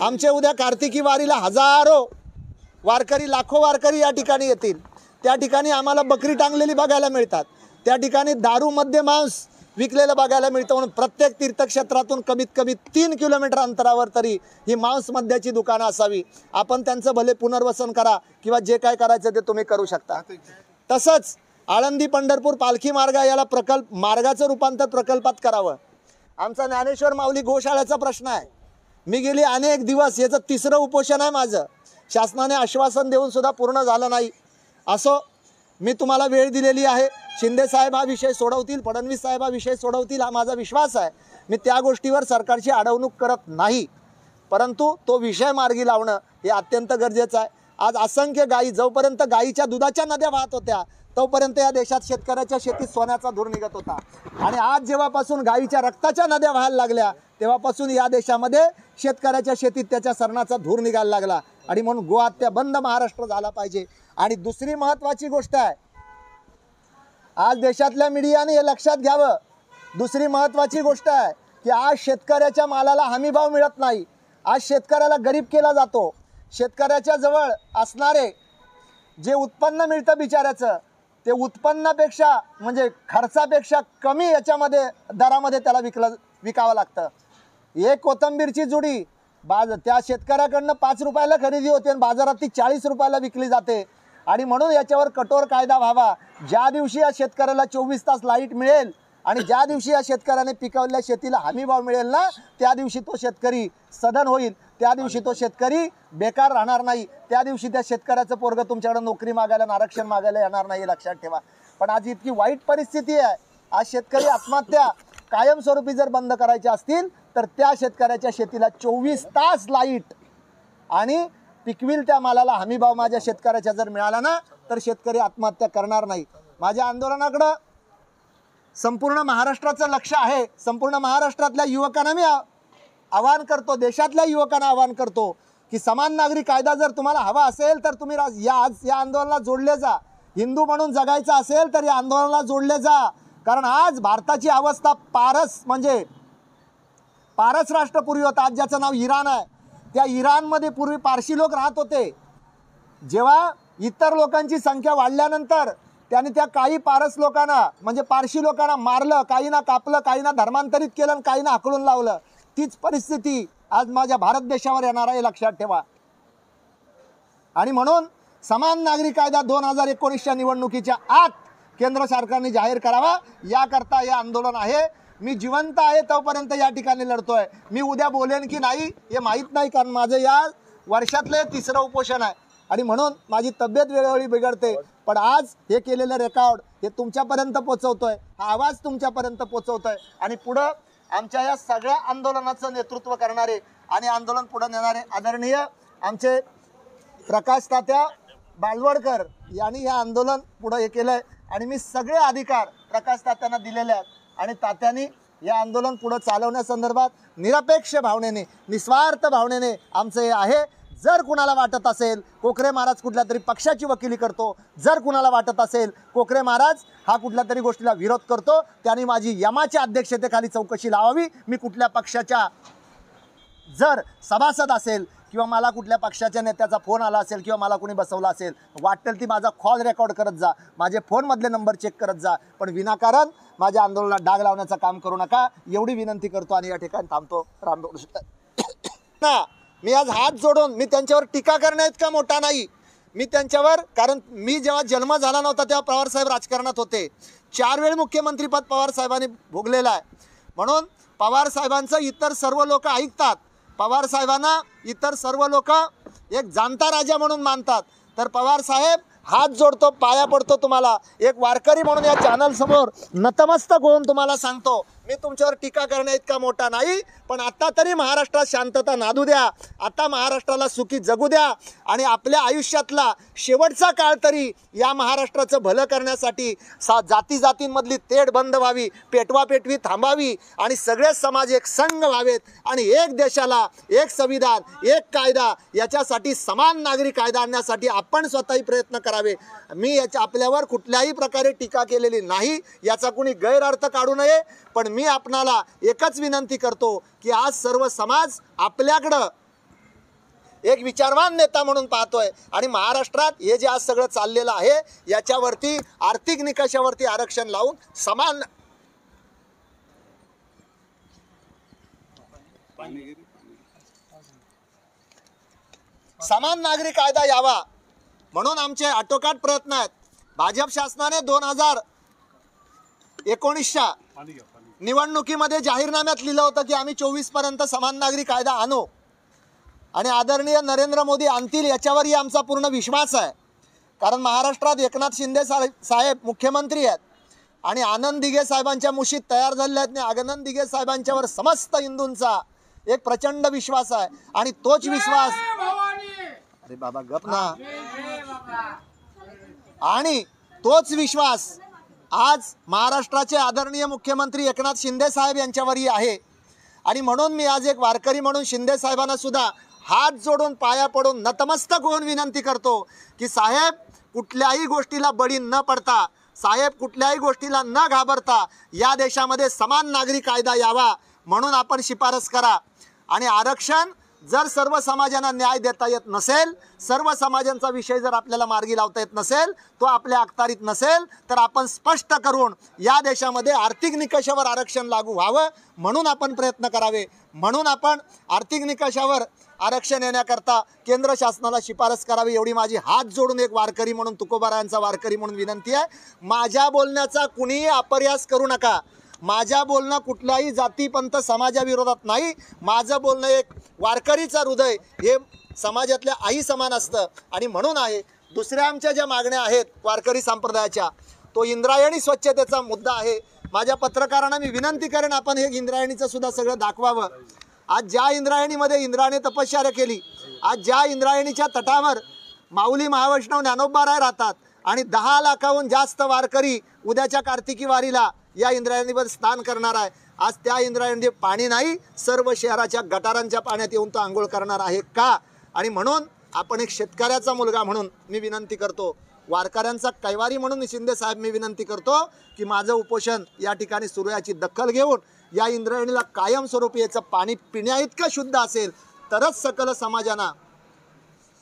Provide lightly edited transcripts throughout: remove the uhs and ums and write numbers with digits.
आमचे उद्या कार्तिकी वारीला हजारो वारकरी, लाखो वारकरी या ठिकाणी येतील। त्या ठिकाणी आम्हाला बकरी टांगलेली बघायला मिळतात, त्या ठिकाणी दारू मद्य मांस विकलेलं बघायला मिळतं। म्हणून प्रत्येक तीर्थक्षेत्रातून कमीत कमी 3 किलोमीटर अंतरावर तरी ही मांस मद्याची दुकानं असावी। आपण त्यांचं भले पुनर्वसन करा किंवा जे काय करायचं ते तुम्ही करू शकता। तसंच आळंदी पंढरपूर पालखी मार्ग याला मार्गाचं रूपांतर प्रकल्पात करावं। आमचा ज्ञानेश्वर माऊली गोशाळेचा प्रश्न आहे। मी गेली अनेक दिवस, याचं 3रं उपोषण आहे माझं, शासनाने आश्वासन देऊन सुद्धा पूर्ण झालं नाही। असो, मी तुम्हाला वेळ दिलेली आहे। शिंदे साहेब हा विषय सोडवतील, फडणवीस साहेब हा विषय सोडवतील, हा माझा विश्वास आहे। मी त्या गोष्टीवर सरकारची अडवणूक करत नाही, परंतु तो विषय मार्गी लावणं हे अत्यंत गरजेचं आहे। आज असंख्य गायी, जोपर्यंत गायीच्या दुधाच्या नद्या वाहत होत्या तोपर्यंत या देशात शेतकऱ्याच्या शेतीत सोन्याचा धूर निघत होता, आणि आज जेव्हापासून गायीच्या रक्ताच्या नद्या व्हायला लागल्या तेव्हापासून या देशामध्ये शेतकऱ्याच्या शेतीत त्याच्या सरणाचा धूर निघायला लागला। आणि म्हणून गोहत्या बंद महाराष्ट्र झाला पाहिजे। आणि दुसरी महत्त्वाची गोष्ट आहे, आज देशातल्या मीडियाने हे लक्षात घ्यावं, दुसरी महत्त्वाची गोष्ट आहे की आज शेतकऱ्याच्या मालाला हमीभाव मिळत नाही, आज शेतकऱ्याला गरीब केला जातो। शेतकऱ्याच्या जवळ असणारे जे उत्पन्न मिळतं बिचाऱ्याचं, ते उत्पन्नापेक्षा म्हणजे खर्चापेक्षा कमी याच्यामध्ये दरामध्ये त्याला विकावं लागतं। एक कोथिंबीरची जुडी त्या शेतकऱ्याकडनं 5 रुपयाला खरेदी होते आणि बाजारात ती 40 रुपयाला विकली जाते। आणि म्हणून याच्यावर कठोर कायदा व्हावा। ज्या दिवशी या शेतकऱ्याला 24 तास लाईट मिळेल आणि ज्या दिवशी या शेतकऱ्याने पिकवलेल्या शेतीला हमीभाव मिळेल ना, त्या दिवशी तो शेतकरी सधन होईल, त्या दिवशी तो शेतकरी बेकार राहणार नाही, त्या दिवशी त्या शेतकऱ्याचं पोरगं तुमच्याकडे नोकरी मागायला, आरक्षण मागायला येणार नाही, लक्षात ठेवा। पण आज इतकी वाईट परिस्थिती आहे, आज शेतकरी आत्महत्या कायमस्वरूपी जर बंद करायच्या असतील तर त्या शेतकऱ्याच्या शेतीला 24 तास लाईट आणि पिकविल त्या मालाला हमीभाव माझ्या शेतकऱ्याच्या जर मिळाला ना, तर शेतकरी आत्महत्या करणार नाही। माझ्या आंदोलनाकडे संपूर्ण महाराष्ट्राचं लक्ष आहे। संपूर्ण महाराष्ट्रातल्या युवकांना मी आवाहन करतो, देशातल्या युवकांना आवाहन करतो की समान नागरी कायदा जर तुम्हाला हवा असेल तर तुम्ही या आंदोलनाला जोडले जा। हिंदू म्हणून जगायचं असेल तर या आंदोलनाला जोडले जा, कारण आज भारताची अवस्था पारस म्हणजे पारस राष्ट्र पूर्वी होता, आज ज्याचं नाव इराण आहे। त्या इराणमध्ये पूर्वी पारशी लोक राहत होते। जेव्हा इतर लोकांची संख्या वाढल्यानंतर त्यांनी त्या काही पारस लोकांना म्हणजे पारशी लोकांना मारलं, काहींना कापलं, काहींना धर्मांतरित केलं आणि काहींना हाकलून लावलं। तीच परिस्थिती आज माझ्या भारत देशावर येणार आहे, लक्षात ठेवा। आणि म्हणून समान नागरी कायदा 2019च्या निवडणुकीच्या आत केंद्र सरकारने जाहीर करावा, याकरता हे आंदोलन आहे। मी जिवंत आहे तोपर्यंत या ठिकाणी लढतोय। मी उद्या बोलेन की नाही हे माहीत नाही, कारण माझं या वर्षातलं 3रं उपोषण आहे आणि म्हणून माझी तब्येत वेळोवेळी बिघडते। पण आज हे केलेलं रेकॉर्ड हे तुमच्यापर्यंत पोचवतोय, हा आवाज तुमच्यापर्यंत पोचवतोय आणि पुढं आमच्या या सगळ्या आंदोलनाचं नेतृत्व करणारे आणि आंदोलन पुढे नेणारे आदरणीय आमचे प्रकाश तात्या बालवडकर यांनी हे आंदोलन पुढे हे केलंय आणि मी सगळे अधिकार प्रकाश तात्यांना दिलेले आहेत आणि तात्यांनी हे आंदोलन पुढे चालवण्यासंदर्भात निरपेक्ष भावनेने, निस्वार्थ भावनेने आमचं हे आहे। जर कुणाला वाटत असेल कोकरे महाराज कुठल्या तरी पक्षाची वकिली करतो, जर कुणाला वाटत असेल कोकरे महाराज हा कुठल्या तरी गोष्टीला विरोध करतो, त्यांनी माझी यमाच्या अध्यक्षतेखाली चौकशी लावावी। मी कुठल्या पक्षाच्या जर सभासद असेल किंवा मला कुठल्या पक्षाच्या नेत्याचा फोन आला असेल किंवा मला कोणी बसवला असेल, वाटेल ती माझा कॉल रेकॉर्ड करत जा, माझे फोनमधले नंबर चेक करत जा, पण विनाकारण माझ्या आंदोलनाला डाग लावण्याचं काम करू नका, एवढी विनंती करतो आणि या ठिकाणी थांबतो। मी आज हात जोडून, मी त्यांच्यावर टीका करण्या इतका मोठा नाही, मी त्यांच्यावर, कारण मी जेव्हा जन्म झाला नव्हता तेव्हा पवारसाहेब राजकारणात होते, 4 वेळ मुख्यमंत्रीपद पवारसाहेबांनी भोगलेलं आहे। म्हणून पवारसाहेबांचं इतर सर्व लोक ऐकतात, पवारसाहेबांना इतर सर्व लोक एक जाणता राजा म्हणून मानतात, तर पवारसाहेब हात जोडतो, पाया पडतो तुम्हाला, एक वारकरी म्हणून या चॅनल समोर नतमस्तक होऊन तुम्हाला सांगतो, मी तुमच्यावर टीका करण्या इतका मोठा नाही, पण आता तरी महाराष्ट्रात शांतता नांदू द्या, आता महाराष्ट्राला सुखी जगू द्या आणि आपल्या आयुष्यातला शेवटचा काळ तरी या महाराष्ट्राचं भलं करण्यासाठी जाती जातींमधली तेढ बंद व्हावी, पेटवापेटवी थांबावी आणि सगळे समाज एक संघ व्हावेत आणि एक देशाला एक संविधान, एक कायदा, याच्यासाठी समान नागरी कायदा आणण्यासाठी आपण स्वतःही प्रयत्न करावे। मी याच्या आपल्यावर कुठल्याही प्रकारे टीका केलेली नाही, याचा कुणी गैरअर्थ काढू नये, पण मी आपणाला एकच विनंती करतो की आज सर्व समाज आपल्याकडं एक विचारवान नेता म्हणून पाहतोय। आणि महाराष्ट्रात हे जे आज सगळं चाललेलं आहे याच्यावरती आर्थिक निकषावरती आरक्षण लावून समान नागरी कायदा यावा म्हणून आमचे आटोकाट प्रयत्न आहेत। भाजप शासनाने 2019च्या निवडणुकीमध्ये जाहीरनाम्यात लिहिलं होतं की आम्ही 24 पर्यंत समान नागरी कायदा आणू आणि आदरणीय नरेंद्र मोदी आणतील याच्यावरही आमचा पूर्ण विश्वास आहे। कारण महाराष्ट्रात एकनाथ शिंदे साहेब मुख्यमंत्री आहेत आणि आनंद दिघे साहेबांच्या मुशीत तयार झालेले आहेत। आनंद दिघे साहेबांच्यावर समस्त हिंदूंचा एक प्रचंड विश्वास आहे आणि तोच विश्वास अरे बाबा गप ना आणि तोच विश्वास आज महाराष्ट्राचे आदरणीय मुख्यमंत्री एकनाथ शिंदे साहेब यांच्यावरही आहे। आणि म्हणून मी आज एक वारकरी म्हणून शिंदे साहेबांना सुद्धा हात जोडून पाया पडून नतमस्तक होऊन विनंती करतो की साहेब कुठल्याही गोष्टीला बळी न पडता, साहेब कुठल्याही गोष्टीला न घाबरता या देशामध्ये समान नागरी कायदा यावा म्हणून आपण शिफारस करा। आणि आरक्षण जर सर्व समाजांना न्याय देता येत नसेल, सर्व समाजांचा विषय जर आपल्याला मार्गी लावता येत नसेल, तो आपल्या अखत्यारीत नसेल, तर आपण स्पष्ट करून या देशामध्ये आर्थिक निकषावर आरक्षण लागू व्हावं म्हणून आपण प्रयत्न करावे। म्हणून आपण आर्थिक निकषावर आरक्षण येण्याकरता केंद्र शासनाला शिफारस करावी एवढी माझी हात जोडून एक वारकरी म्हणून, तुकोबारायांचा वारकरी म्हणून विनंती आहे। माझ्या बोलण्याचा कुणीही अपरिहास करू नका। माझ्या बोलणं कुठल्याही जातीपंथ समाजाविरोधात नाही। माझं बोलणं एक वारकरीचं हृदय हे समाजातल्या आई समान असतं आणि म्हणून आहे। दुसऱ्या आमच्या ज्या मागण्या आहेत वारकरी संप्रदायाच्या, तो इंद्रायणी स्वच्छतेचा मुद्दा आहे। माझ्या पत्रकारांना मी विनंती करेन आपण हे इंद्रायणीचं सुद्धा सगळं दाखवावं। आज ज्या इंद्रायणीमध्ये इंद्राने तपश्चर्या केली, आज ज्या इंद्रायणीच्या तटावर माऊली महावैष्णव ज्ञानोबाराय राहतात आणि 10 लाखाहून जास्त वारकरी उद्याच्या कार्तिकी वारीला या इंद्रायणीवर स्नान करणार आहे। आज त्या इंद्रायणीमध्ये पाणी नाही, सर्व शहराच्या गटारांच्या पाण्यात येऊन तो आंघोळ करणार आहे का? आणि म्हणून आपण एक शेतकऱ्याचा मुलगा म्हणून मी विनंती करतो, वारकऱ्यांचा कैवारी म्हणून शिंदे साहेब मी विनंती करतो की माझं उपोषण या ठिकाणी सुरू याची दखल घेऊन या इंद्रायणीला कायमस्वरूपी याचं पाणी पिण्या इतकं शुद्ध असेल तरच सकल समाजांना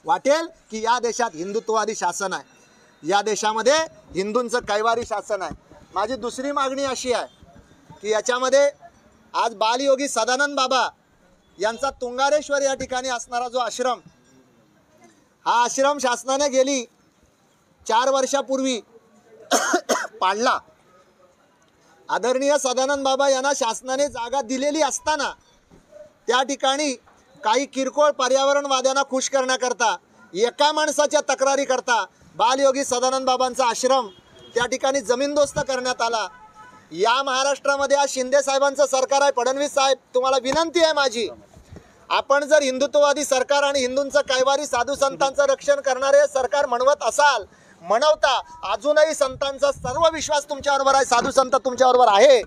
वाटेल की या देशात हिंदुत्ववादी शासन आहे, या देशामध्ये हिंदूंचं कैवारी शासन आहे। माझी दुसरी मागणी अशी आहे की याच्यामध्ये आज बालयोगी सदानंद बाबा यांचा तुंगारेश्वर या ठिकाणी असणारा जो आश्रम, हा आश्रम शासनाने गेली 4 वर्षापूर्वी पाडला। आदरणीय सदानंद बाबा यांना शासनाने जागा दिलेली असताना त्या ठिकाणी काही किरकोळ पर्यावरणवाद्यांना खुश करण्याकरता, एका माणसाच्या तक्रारी करता बालयोगी सदानंद बाबांचा आश्रम त्या ठिकाणी जमीनदोस्त करण्यात आला। या महाराष्ट्रामध्ये आज शिंदे साहेबांचं सरकार आहे। फडणवीस साहेब, तुम्हाला विनंती आहे माझी, आपण जर हिंदुत्ववादी सरकार आणि हिंदूंचं कैवारी साधू संतांचं रक्षण करणारे सरकार म्हणवत असाल, म्हणवता अजूनही संतांचा सर्व विश्वास तुमच्याबरोबर आहे, साधू संत तुमच्याबरोबर आहे,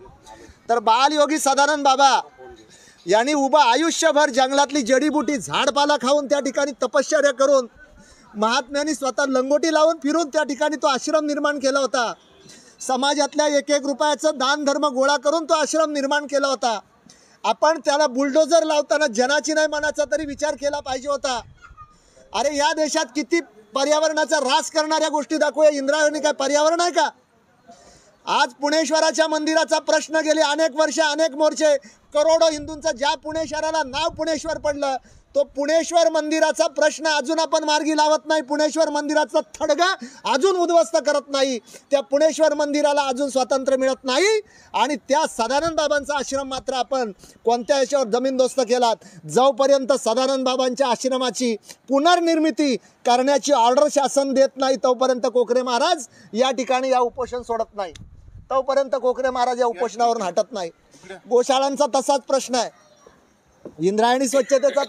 तर बालयोगी सदानंद बाबा यांनी उभं आयुष्यभर जंगलातली जडीबुटी झाडपाला खाऊन त्या ठिकाणी तपश्चर्या करून महात्म्यांनी स्वतः लंगोटी लावून फिरून त्या ठिकाणी तो आश्रम निर्माण केला होता। समाजातल्या 1-1 रुपयाचं दान धर्म गोळा करून तो आश्रम निर्माण केला होता। आपण त्याला बुलडोजर लावताना जनाची नाही मनाचा तरी विचार केला पाहिजे होता। अरे या देशात किती पर्यावरणाचा ऱ्हास करणाऱ्या गोष्टी दाखवूया, इंद्रायणी काय पर्यावरण आहे का? आज पुणेश्वराच्या मंदिराचा प्रश्न गेले अनेक वर्ष, अनेक मोर्चे, करोडो हिंदूंचा ज्या पुणे शहराला नाव पुणेश्वर पडलं, तो पुणेश्वर मंदिराचा प्रश्न अजून आपण मार्गी लावत नाही। पुणेश्वर मंदिराचा थडगा अजून उद्ध्वस्त करत नाही। त्या पुणेश्वर मंदिराला अजून स्वातंत्र्य मिळत नाही आणि त्या सदानंद बाबांचा आश्रम मात्र आपण कोणत्या याच्यावर जमीनदोस्त केलात। जोपर्यंत सदानंद बाबांच्या आश्रमाची पुनर्निर्मिती करण्याची ऑर्डर शासन देत नाही तोपर्यंत कोकरे महाराज या ठिकाणी या उपोषण सोडत नाही, तोपर्यंत कोकरे महाराज या उपोषणावरून हटत नाही। गोशाळांचा तसाच प्रश्न आहे, इंद्रायणी स्वच्छतेचा